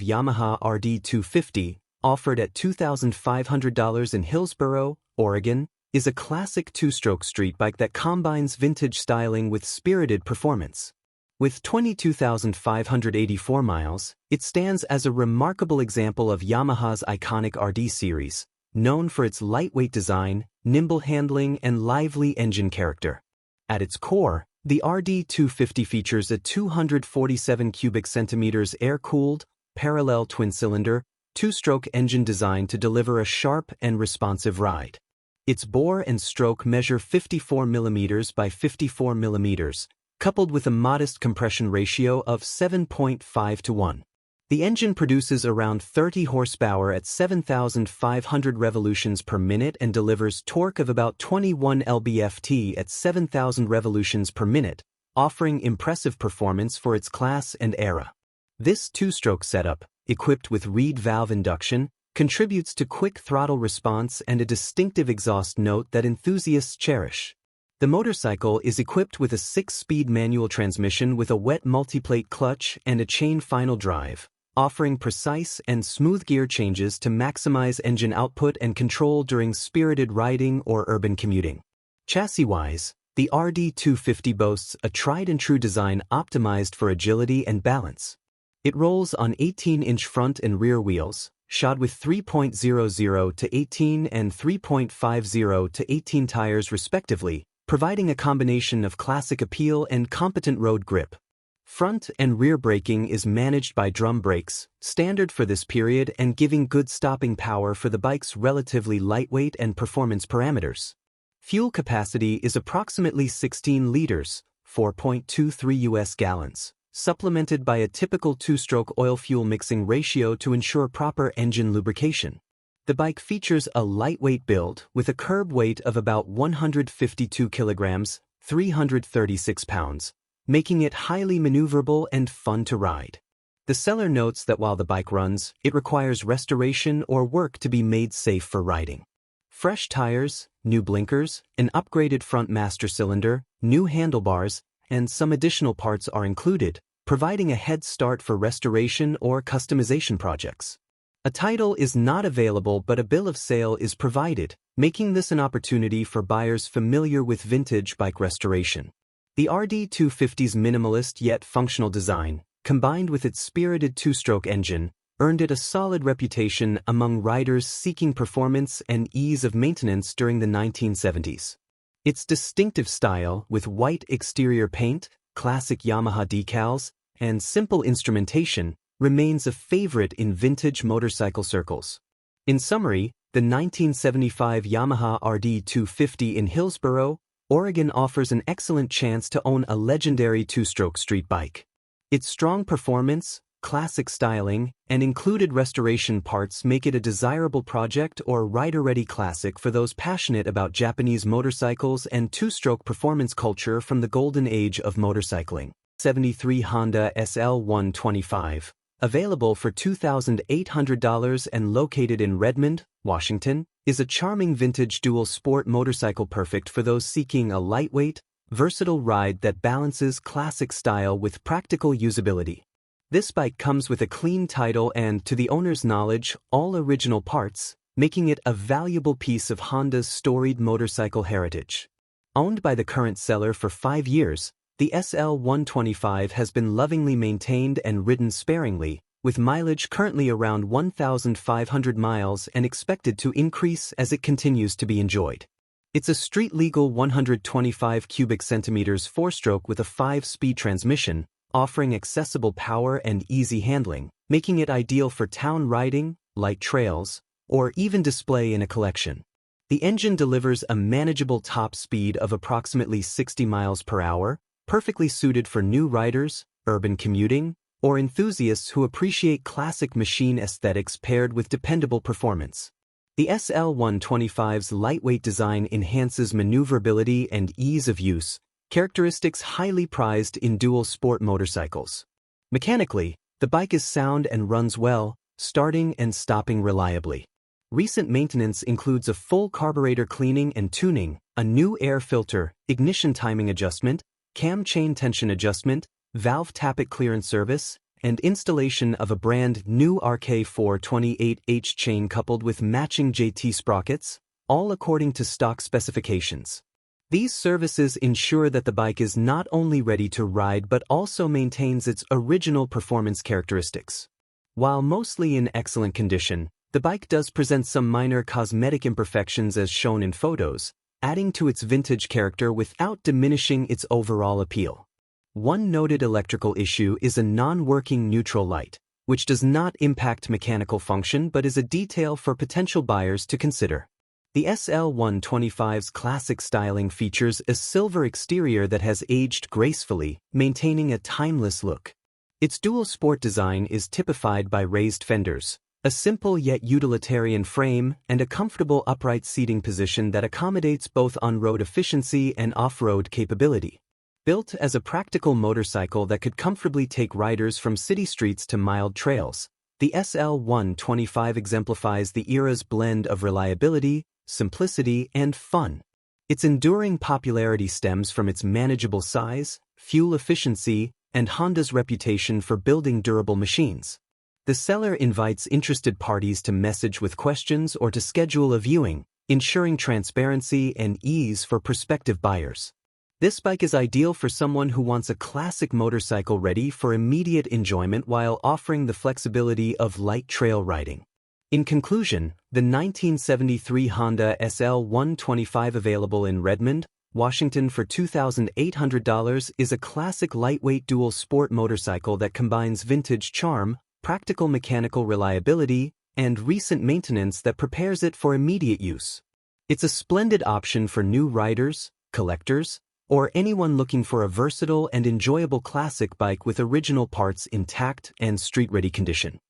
Yamaha RD250, offered at $2,500 in Hillsboro, Oregon, is a classic two-stroke street bike that combines vintage styling with spirited performance. With 22,584 miles, it stands as a remarkable example of Yamaha's iconic RD series, known for its lightweight design, nimble handling, and lively engine character. At its core, the RD250 features a 247 cubic centimeters air-cooled, parallel twin-cylinder, two-stroke engine designed to deliver a sharp and responsive ride. Its bore and stroke measure 54 mm by 54 mm, coupled with a modest compression ratio of 7.5 to 1. The engine produces around 30 horsepower at 7,500 revolutions per minute and delivers torque of about 21 lb-ft at 7,000 revolutions per minute, offering impressive performance for its class and era. This two-stroke setup, equipped with reed valve induction, contributes to quick throttle response and a distinctive exhaust note that enthusiasts cherish. The motorcycle is equipped with a 6-speed manual transmission with a wet multiplate clutch and a chain final drive, offering precise and smooth gear changes to maximize engine output and control during spirited riding or urban commuting. Chassis-wise, the RD250 boasts a tried-and-true design optimized for agility and balance. It rolls on 18-inch front and rear wheels, shod with 3.00 to 18 and 3.50 to 18 tires respectively, providing a combination of classic appeal and competent road grip. Front and rear braking is managed by drum brakes, standard for this period and giving good stopping power for the bike's relatively lightweight and performance parameters. Fuel capacity is approximately 16 liters, 4.23 US gallons, supplemented by a typical two-stroke oil-fuel mixing ratio to ensure proper engine lubrication. The bike features a lightweight build with a curb weight of about 152 kilograms, 336 pounds, making it highly maneuverable and fun to ride. The seller notes that while the bike runs, it requires restoration or work to be made safe for riding. Fresh tires, new blinkers, an upgraded front master cylinder, new handlebars, and some additional parts are included, providing a head start for restoration or customization projects. A title is not available, but a bill of sale is provided, making this an opportunity for buyers familiar with vintage bike restoration. The RD250's minimalist yet functional design, combined with its spirited two-stroke engine, earned it a solid reputation among riders seeking performance and ease of maintenance during the 1970s. Its distinctive style, with white exterior paint, classic Yamaha decals, and simple instrumentation, remains a favorite in vintage motorcycle circles. In summary, the 1975 Yamaha RD250 in Hillsboro, Oregon offers an excellent chance to own a legendary two-stroke street bike. Its strong performance, classic styling, and included restoration parts make it a desirable project or rider-ready classic for those passionate about Japanese motorcycles and two-stroke performance culture from the golden age of motorcycling. 73 Honda SL125, available for $2,800 and located in Redmond, Washington, is a charming vintage dual sport motorcycle perfect for those seeking a lightweight, versatile ride that balances classic style with practical usability. This bike comes with a clean title and, to the owner's knowledge, all original parts, making it a valuable piece of Honda's storied motorcycle heritage. Owned by the current seller for 5 years, the SL125 has been lovingly maintained and ridden sparingly, with mileage currently around 1,500 miles and expected to increase as it continues to be enjoyed. It's a street-legal 125 cubic centimeters four-stroke with a 5-speed transmission, offering accessible power and easy handling, making it ideal for town riding, light trails, or even display in a collection. The engine delivers a manageable top speed of approximately 60 miles per hour, perfectly suited for new riders, urban commuting, or enthusiasts who appreciate classic machine aesthetics paired with dependable performance. The SL125's lightweight design enhances maneuverability and ease of use, characteristics highly prized in dual sport motorcycles. Mechanically, the bike is sound and runs well, starting and stopping reliably. Recent maintenance includes a full carburetor cleaning and tuning, a new air filter, ignition timing adjustment, cam chain tension adjustment, valve tappet clearance service, and installation of a brand new RK428H chain coupled with matching JT sprockets, all according to stock specifications. These services ensure that the bike is not only ready to ride but also maintains its original performance characteristics. While mostly in excellent condition, the bike does present some minor cosmetic imperfections as shown in photos, adding to its vintage character without diminishing its overall appeal. One noted electrical issue is a non-working neutral light, which does not impact mechanical function but is a detail for potential buyers to consider. The SL125's classic styling features a silver exterior that has aged gracefully, maintaining a timeless look. Its dual sport design is typified by raised fenders, a simple yet utilitarian frame, and a comfortable upright seating position that accommodates both on-road efficiency and off-road capability. Built as a practical motorcycle that could comfortably take riders from city streets to mild trails, the SL125 exemplifies the era's blend of reliability, simplicity, and fun. Its enduring popularity stems from its manageable size, fuel efficiency, and Honda's reputation for building durable machines. The seller invites interested parties to message with questions or to schedule a viewing, ensuring transparency and ease for prospective buyers. This bike is ideal for someone who wants a classic motorcycle ready for immediate enjoyment while offering the flexibility of light trail riding. In conclusion, the 1973 Honda SL125 available in Redmond, Washington for $2,800 is a classic lightweight dual sport motorcycle that combines vintage charm, practical mechanical reliability, and recent maintenance that prepares it for immediate use. It's a splendid option for new riders, collectors, or anyone looking for a versatile and enjoyable classic bike with original parts intact and street-ready condition.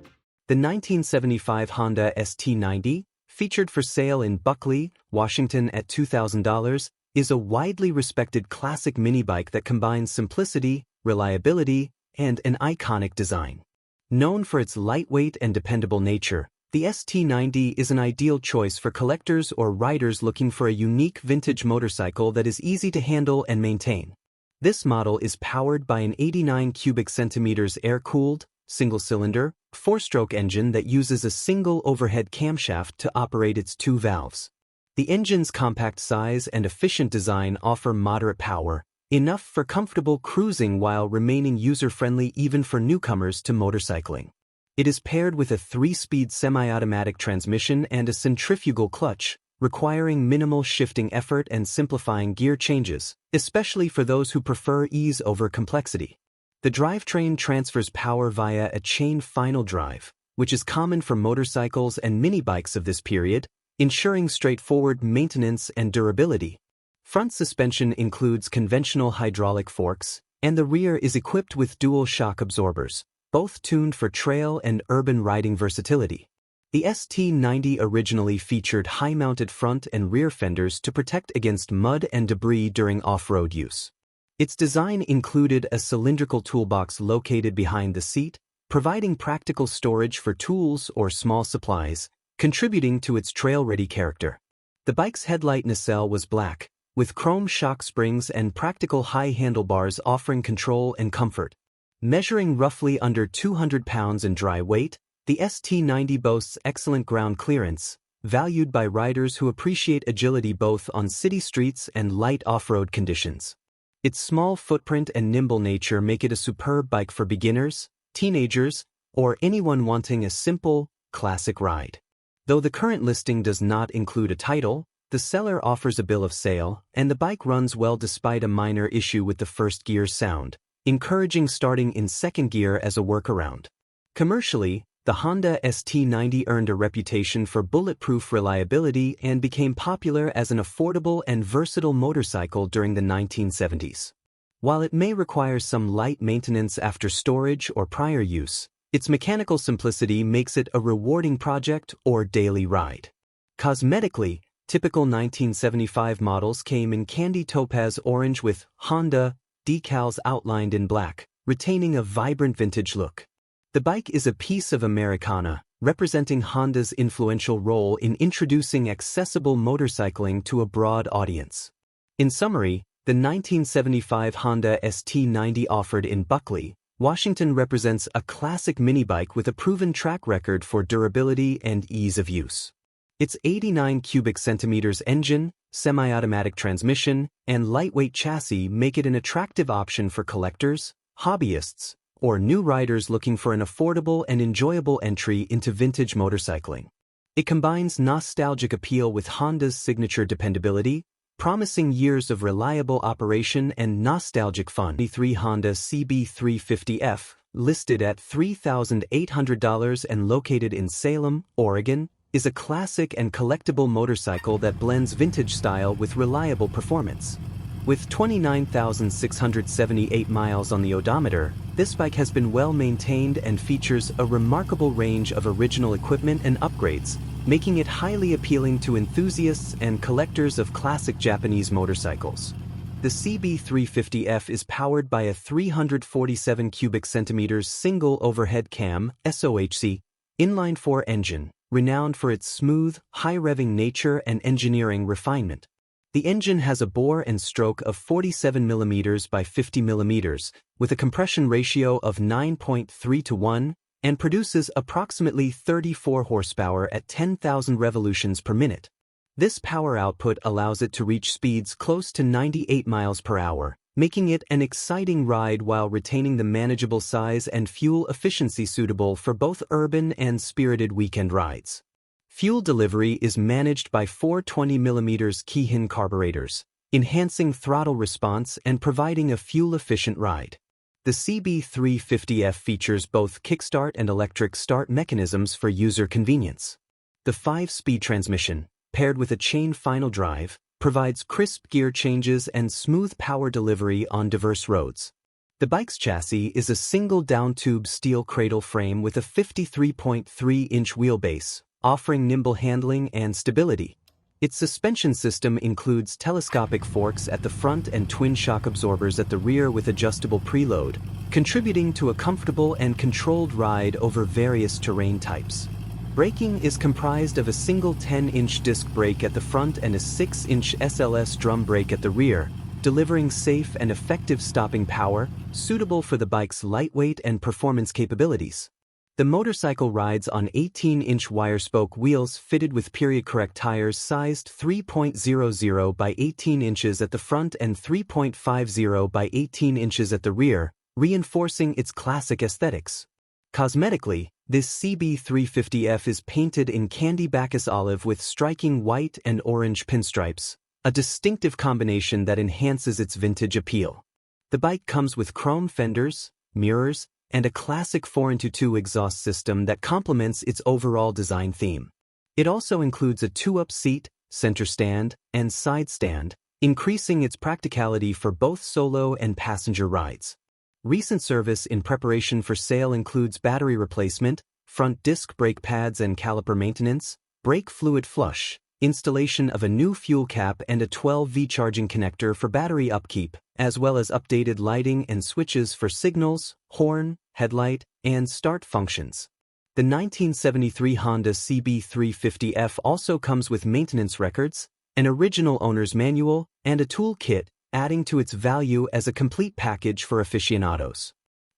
The 1975 Honda ST90, featured for sale in Buckley, Washington at $2,000, is a widely respected classic mini bike that combines simplicity, reliability, and an iconic design. Known for its lightweight and dependable nature, the ST90 is an ideal choice for collectors or riders looking for a unique vintage motorcycle that is easy to handle and maintain. This model is powered by an 89 cubic centimeters air-cooled, single-cylinder, four-stroke engine that uses a single overhead camshaft to operate its two valves. The engine's compact size and efficient design offer moderate power, enough for comfortable cruising while remaining user-friendly even for newcomers to motorcycling. It is paired with a 3-speed semi-automatic transmission and a centrifugal clutch, requiring minimal shifting effort and simplifying gear changes, especially for those who prefer ease over complexity. The drivetrain transfers power via a chain final drive, which is common for motorcycles and mini bikes of this period, ensuring straightforward maintenance and durability. Front suspension includes conventional hydraulic forks, and the rear is equipped with dual shock absorbers, both tuned for trail and urban riding versatility. The ST90 originally featured high-mounted front and rear fenders to protect against mud and debris during off-road use. Its design included a cylindrical toolbox located behind the seat, providing practical storage for tools or small supplies, contributing to its trail-ready character. The bike's headlight nacelle was black, with chrome shock springs and practical high handlebars offering control and comfort. Measuring roughly under 200 pounds in dry weight, the ST90 boasts excellent ground clearance, valued by riders who appreciate agility both on city streets and light off-road conditions. Its small footprint and nimble nature make it a superb bike for beginners, teenagers, or anyone wanting a simple, classic ride. Though the current listing does not include a title, the seller offers a bill of sale, and the bike runs well despite a minor issue with the first gear sound, encouraging starting in second gear as a workaround. Commercially, the Honda ST90 earned a reputation for bulletproof reliability and became popular as an affordable and versatile motorcycle during the 1970s. While it may require some light maintenance after storage or prior use, its mechanical simplicity makes it a rewarding project or daily ride. Cosmetically, typical 1975 models came in candy topaz orange with Honda decals outlined in black, retaining a vibrant vintage look. The bike is a piece of Americana, representing Honda's influential role in introducing accessible motorcycling to a broad audience. In summary, the 1975 Honda ST90 offered in Buckley, Washington represents a classic minibike with a proven track record for durability and ease of use. Its 89 cubic centimeters engine, semi-automatic transmission, and lightweight chassis make it an attractive option for collectors, hobbyists, or new riders looking for an affordable and enjoyable entry into vintage motorcycling. It combines nostalgic appeal with Honda's signature dependability, promising years of reliable operation and nostalgic fun. The Honda CB350F, listed at $3,800 and located in Salem, Oregon, is a classic and collectible motorcycle that blends vintage style with reliable performance. With 29,678 miles on the odometer, this bike has been well maintained and features a remarkable range of original equipment and upgrades, making it highly appealing to enthusiasts and collectors of classic Japanese motorcycles. The CB350F is powered by a 347 cubic centimeters single overhead cam (SOHC) inline-4 engine, renowned for its smooth, high-revving nature and engineering refinement. The engine has a bore and stroke of 47 mm by 50 mm, with a compression ratio of 9.3 to 1, and produces approximately 34 horsepower at 10,000 revolutions per minute. This power output allows it to reach speeds close to 98 miles per hour, making it an exciting ride while retaining the manageable size and fuel efficiency suitable for both urban and spirited weekend rides. Fuel delivery is managed by 420mm Keihin carburetors, enhancing throttle response and providing a fuel-efficient ride. The CB350F features both kickstart and electric start mechanisms for user convenience. The 5-speed transmission, paired with a chain final drive, provides crisp gear changes and smooth power delivery on diverse roads. The bike's chassis is a single down-tube steel cradle frame with a 53.3-inch wheelbase, offering nimble handling and stability. Its suspension system includes telescopic forks at the front and twin shock absorbers at the rear with adjustable preload, contributing to a comfortable and controlled ride over various terrain types. Braking is comprised of a single 10-inch disc brake at the front and a 6-inch SLS drum brake at the rear, delivering safe and effective stopping power, suitable for the bike's lightweight and performance capabilities. The motorcycle rides on 18-inch wire-spoke wheels fitted with period-correct tires sized 3.00 by 18 inches at the front and 3.50 by 18 inches at the rear, reinforcing its classic aesthetics. Cosmetically, this CB350F is painted in candy Bacchus olive with striking white and orange pinstripes, a distinctive combination that enhances its vintage appeal. The bike comes with chrome fenders, mirrors, and a classic 4x2 exhaust system that complements its overall design theme. It also includes a 2-up seat, center stand, and side stand, increasing its practicality for both solo and passenger rides. Recent service in preparation for sale includes battery replacement, front disc brake pads and caliper maintenance, brake fluid flush, installation of a new fuel cap and a 12V charging connector for battery upkeep, as well as updated lighting and switches for signals, horn, headlight, and start functions. The 1973 Honda CB350F also comes with maintenance records, an original owner's manual, and a tool kit, adding to its value as a complete package for aficionados.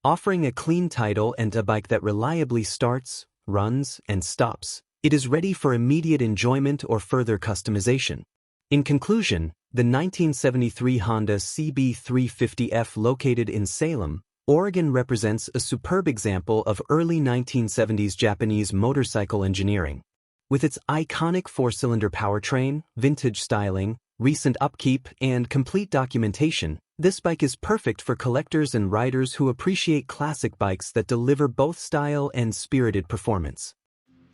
Offering a clean title and a bike that reliably starts, runs, and stops, it is ready for immediate enjoyment or further customization. In conclusion, the 1973 Honda CB350F located in Salem, Oregon represents a superb example of early 1970s Japanese motorcycle engineering. With its iconic 4-cylinder powertrain, vintage styling, recent upkeep, and complete documentation, this bike is perfect for collectors and riders who appreciate classic bikes that deliver both style and spirited performance.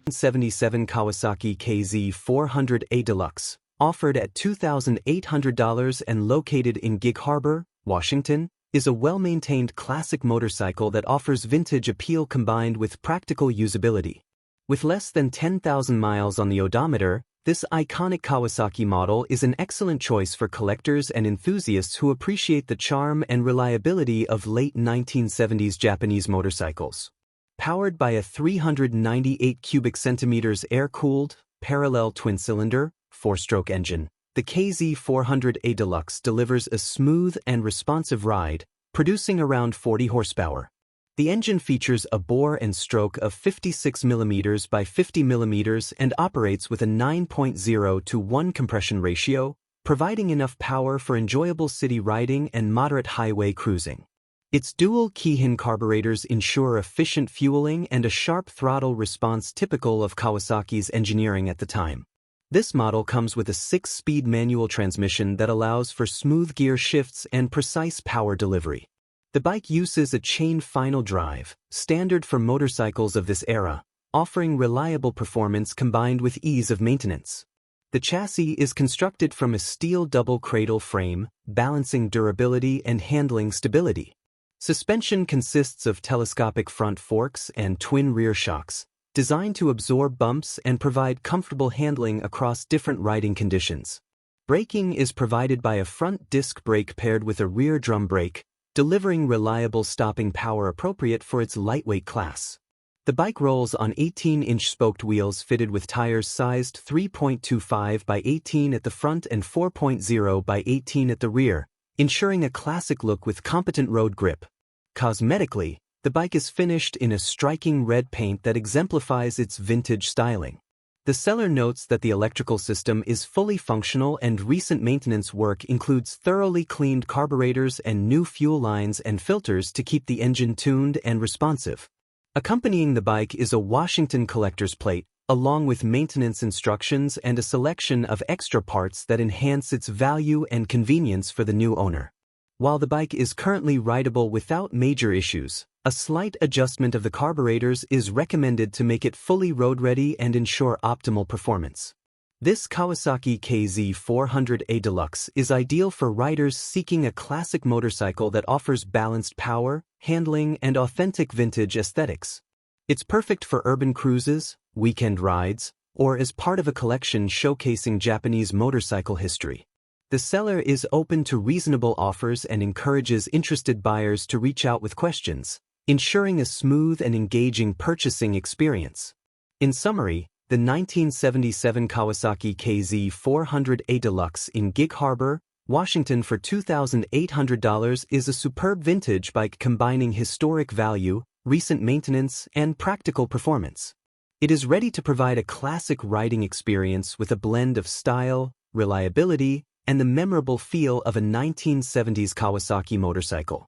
1977 Kawasaki KZ400A Deluxe, offered at $2,800 and located in Gig Harbor, Washington, is a well-maintained classic motorcycle that offers vintage appeal combined with practical usability. With less than 10,000 miles on the odometer, this iconic Kawasaki model is an excellent choice for collectors and enthusiasts who appreciate the charm and reliability of late 1970s Japanese motorcycles. Powered by a 398 cubic centimeters air-cooled, parallel twin-cylinder, 4-stroke engine, the KZ400A Deluxe delivers a smooth and responsive ride, producing around 40 horsepower. The engine features a bore and stroke of 56 mm by 50 mm and operates with a 9.0 to 1 compression ratio, providing enough power for enjoyable city riding and moderate highway cruising. Its dual Keihin carburetors ensure efficient fueling and a sharp throttle response typical of Kawasaki's engineering at the time. This model comes with a 6-speed manual transmission that allows for smooth gear shifts and precise power delivery. The bike uses a chain final drive, standard for motorcycles of this era, offering reliable performance combined with ease of maintenance. The chassis is constructed from a steel double cradle frame, balancing durability and handling stability. Suspension consists of telescopic front forks and twin rear shocks, designed to absorb bumps and provide comfortable handling across different riding conditions. Braking is provided by a front disc brake paired with a rear drum brake, delivering reliable stopping power appropriate for its lightweight class. The bike rolls on 18-inch spoked wheels fitted with tires sized 3.25 by 18 at the front and 4.0 by 18 at the rear, ensuring a classic look with competent road grip. Cosmetically, the bike is finished in a striking red paint that exemplifies its vintage styling. The seller notes that the electrical system is fully functional and recent maintenance work includes thoroughly cleaned carburetors and new fuel lines and filters to keep the engine tuned and responsive. Accompanying the bike is a Washington collector's plate, along with maintenance instructions and a selection of extra parts that enhance its value and convenience for the new owner. While the bike is currently rideable without major issues, a slight adjustment of the carburetors is recommended to make it fully road-ready and ensure optimal performance. This Kawasaki KZ400A Deluxe is ideal for riders seeking a classic motorcycle that offers balanced power, handling, and authentic vintage aesthetics. It's perfect for urban cruises, weekend rides, or as part of a collection showcasing Japanese motorcycle history. The seller is open to reasonable offers and encourages interested buyers to reach out with questions, ensuring a smooth and engaging purchasing experience. In summary, the 1977 Kawasaki KZ400A Deluxe in Gig Harbor, Washington for $2,800 is a superb vintage bike combining historic value, recent maintenance, and practical performance. It is ready to provide a classic riding experience with a blend of style, reliability, and the memorable feel of a 1970s Kawasaki motorcycle.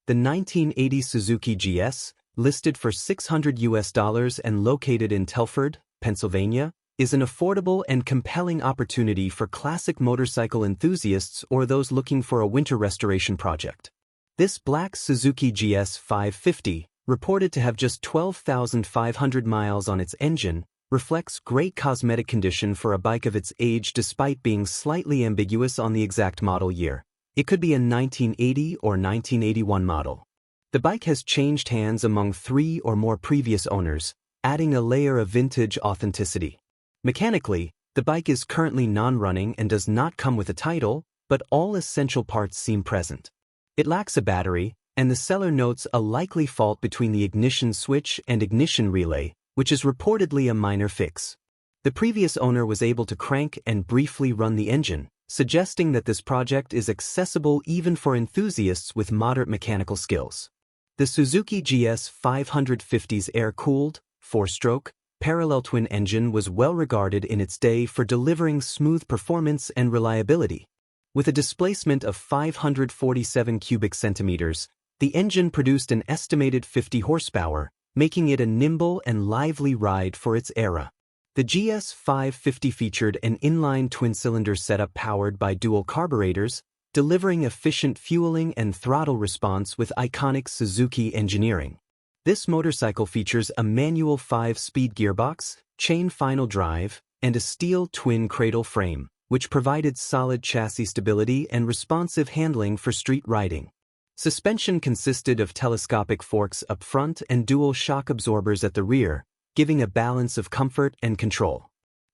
The 1980 Suzuki GS, listed for $600 and located in Telford, Pennsylvania, is an affordable and compelling opportunity for classic motorcycle enthusiasts or those looking for a winter restoration project. This black Suzuki GS550, reported to have just 12,500 miles on its engine, reflects great cosmetic condition for a bike of its age despite being slightly ambiguous on the exact model year. It could be a 1980 or 1981 model. The bike has changed hands among 3 or more previous owners, adding a layer of vintage authenticity. Mechanically, the bike is currently non-running and does not come with a title, but all essential parts seem present. It lacks a battery, and the seller notes a likely fault between the ignition switch and ignition relay, which is reportedly a minor fix. The previous owner was able to crank and briefly run the engine, suggesting that this project is accessible even for enthusiasts with moderate mechanical skills. The Suzuki GS550's air-cooled, 4-stroke, parallel twin engine was well regarded in its day for delivering smooth performance and reliability. With a displacement of 547 cubic centimeters, the engine produced an estimated 50 horsepower, making it a nimble and lively ride for its era. The GS550 featured an inline twin-cylinder setup powered by dual carburetors, delivering efficient fueling and throttle response with iconic Suzuki engineering. This motorcycle features a manual 5-speed gearbox, chain final drive, and a steel twin cradle frame, which provided solid chassis stability and responsive handling for street riding. Suspension consisted of telescopic forks up front and dual shock absorbers at the rear, giving a balance of comfort and control.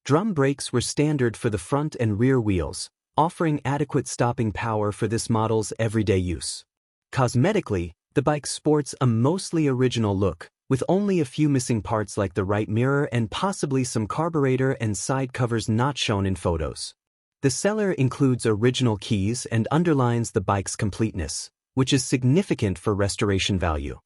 Drum brakes were standard for the front and rear wheels, offering adequate stopping power for this model's everyday use. Cosmetically, the bike sports a mostly original look, with only a few missing parts like the right mirror and possibly some carburetor and side covers not shown in photos. The seller includes original keys and underlines the bike's completeness, which is significant for restoration value.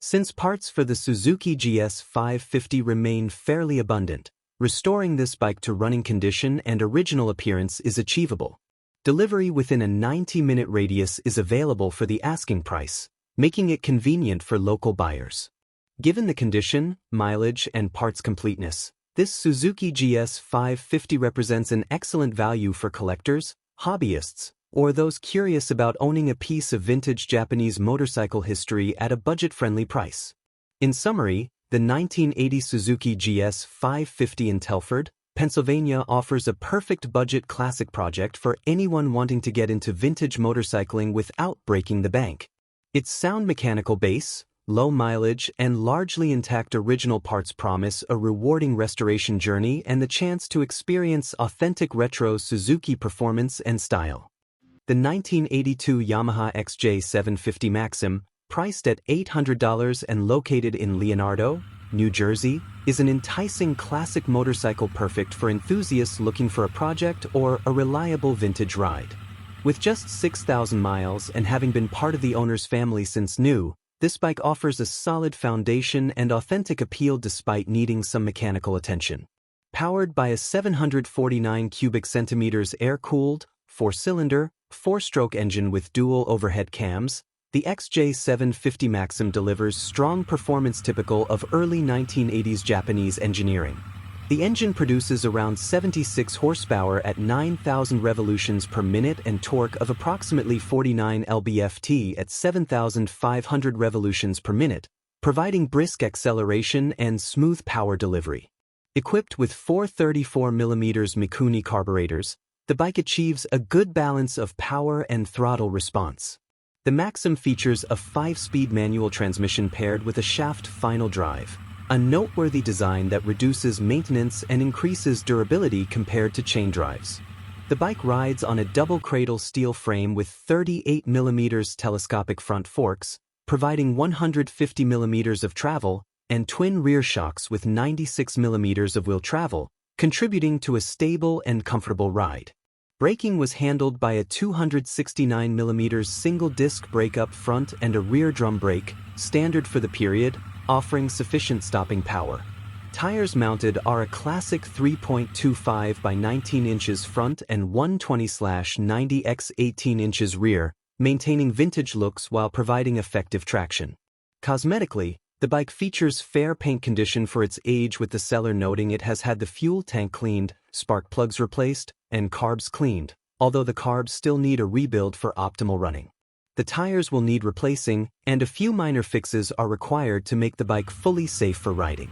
Since parts for the Suzuki GS550 remain fairly abundant, restoring this bike to running condition and original appearance is achievable. Delivery within a 90-minute radius is available for the asking price, making it convenient for local buyers. Given the condition, mileage, and parts completeness, this Suzuki GS550 represents an excellent value for collectors, hobbyists, or those curious about owning a piece of vintage Japanese motorcycle history at a budget-friendly price. In summary, the 1980 Suzuki GS550 in Telford, Pennsylvania offers a perfect budget classic project for anyone wanting to get into vintage motorcycling without breaking the bank. Its sound mechanical base, low mileage, and largely intact original parts promise a rewarding restoration journey and the chance to experience authentic retro Suzuki performance and style. The 1982 Yamaha XJ750 Maxim, priced at $800 and located in Leonardo, New Jersey, is an enticing classic motorcycle perfect for enthusiasts looking for a project or a reliable vintage ride. With just 6,000 miles and having been part of the owner's family since new, this bike offers a solid foundation and authentic appeal despite needing some mechanical attention. Powered by a 749 cubic centimeters air-cooled, 4-cylinder, 4-stroke engine with dual overhead cams, the XJ750 Maxim delivers strong performance typical of early 1980s Japanese engineering. The engine produces around 76 horsepower at 9,000 revolutions per minute and torque of approximately 49 lb-ft at 7,500 revolutions per minute, providing brisk acceleration and smooth power delivery. Equipped with 434mm Mikuni carburetors, the bike achieves a good balance of power and throttle response. The Maxim features a 5-speed manual transmission paired with a shaft final drive, a noteworthy design that reduces maintenance and increases durability compared to chain drives. The bike rides on a double cradle steel frame with 38mm telescopic front forks, providing 150mm of travel, and twin rear shocks with 96mm of wheel travel, contributing to a stable and comfortable ride. Braking was handled by a 269mm single-disc brake up front and a rear drum brake, standard for the period, offering sufficient stopping power. Tires mounted are a classic 3.25 by 19 inches front and 120/90 x 18 inches rear, maintaining vintage looks while providing effective traction. Cosmetically, the bike features fair paint condition for its age, with the seller noting it has had the fuel tank cleaned, spark plugs replaced, and carbs cleaned, although the carbs still need a rebuild for optimal running. The tires will need replacing, and a few minor fixes are required to make the bike fully safe for riding.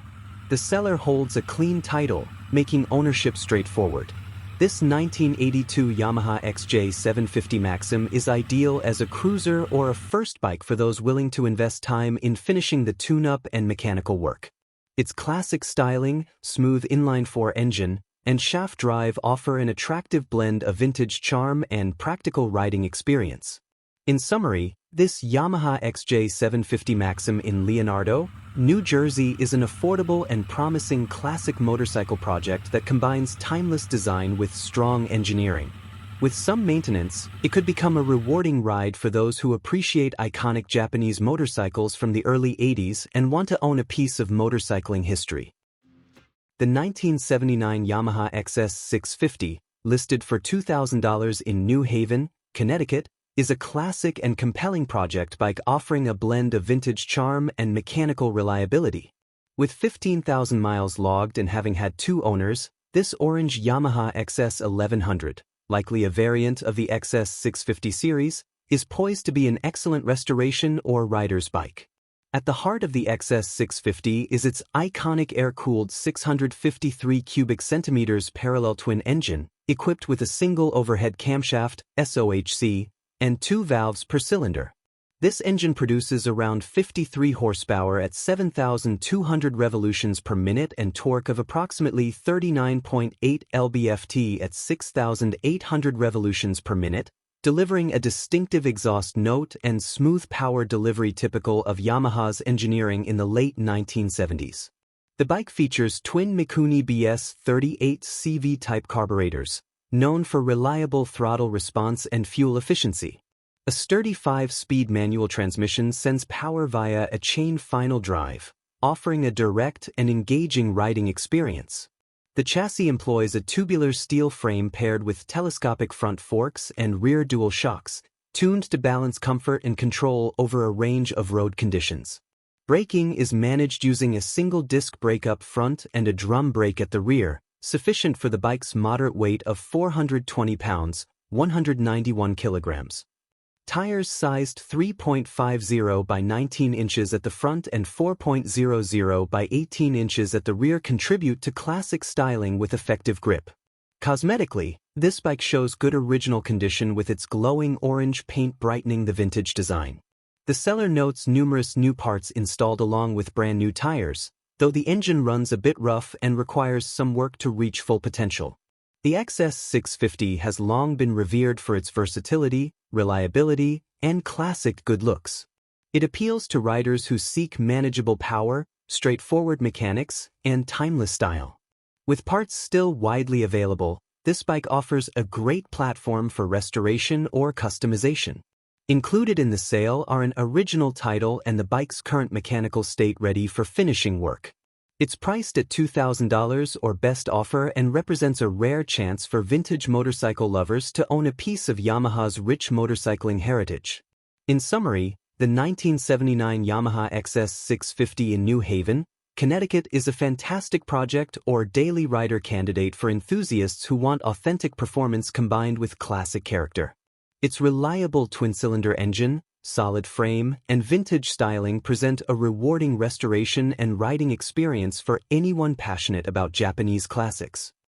The seller holds a clean title, making ownership straightforward. This 1982 Yamaha XJ750 Maxim is ideal as a cruiser or a first bike for those willing to invest time in finishing the tune-up and mechanical work. Its classic styling, smooth inline-4 engine, and shaft drive offer an attractive blend of vintage charm and practical riding experience. In summary, this Yamaha XJ750 Maxim in Leonardo, New Jersey is an affordable and promising classic motorcycle project that combines timeless design with strong engineering. With some maintenance, it could become a rewarding ride for those who appreciate iconic Japanese motorcycles from the early 80s and want to own a piece of motorcycling history. The 1979 Yamaha XS650, listed for $2,000 in New Haven, Connecticut, is a classic and compelling project bike offering a blend of vintage charm and mechanical reliability. With 15,000 miles logged and having had 2 owners, this orange Yamaha XS1100, likely a variant of the XS650 series, is poised to be an excellent restoration or rider's bike. At the heart of the XS650 is its iconic air-cooled 653 cubic centimeters parallel twin engine, equipped with a single overhead camshaft, SOHC, and 2 valves per cylinder. This engine produces around 53 horsepower at 7,200 revolutions per minute and torque of approximately 39.8 lb-ft at 6,800 revolutions per minute, delivering a distinctive exhaust note and smooth power delivery typical of Yamaha's engineering in the late 1970s. The bike features twin Mikuni BS38 CV-type carburetors, known for reliable throttle response and fuel efficiency. A sturdy 5-speed manual transmission sends power via a chain final drive, offering a direct and engaging riding experience. The chassis employs a tubular steel frame paired with telescopic front forks and rear dual shocks, tuned to balance comfort and control over a range of road conditions. Braking is managed using a single disc brake up front and a drum brake at the rear, sufficient for the bike's moderate weight of 420 pounds, 191 kilograms. Tires sized 3.50 by 19 inches at the front and 4.00 by 18 inches at the rear contribute to classic styling with effective grip. Cosmetically, this bike shows good original condition with its glowing orange paint brightening the vintage design. The seller notes numerous new parts installed along with brand new tires, though the engine runs a bit rough and requires some work to reach full potential. The XS650 has long been revered for its versatility, reliability, and classic good looks. It appeals to riders who seek manageable power, straightforward mechanics, and timeless style. With parts still widely available, this bike offers a great platform for restoration or customization. Included in the sale are an original title and the bike's current mechanical state ready for finishing work. It's priced at $2,000 or best offer and represents a rare chance for vintage motorcycle lovers to own a piece of Yamaha's rich motorcycling heritage. In summary, the 1979 Yamaha XS650 in New Haven, Connecticut is a fantastic project or daily rider candidate for enthusiasts who want authentic performance combined with classic character. Its reliable twin-cylinder engine, solid frame, and vintage styling present a rewarding restoration and riding experience for anyone passionate about Japanese classics.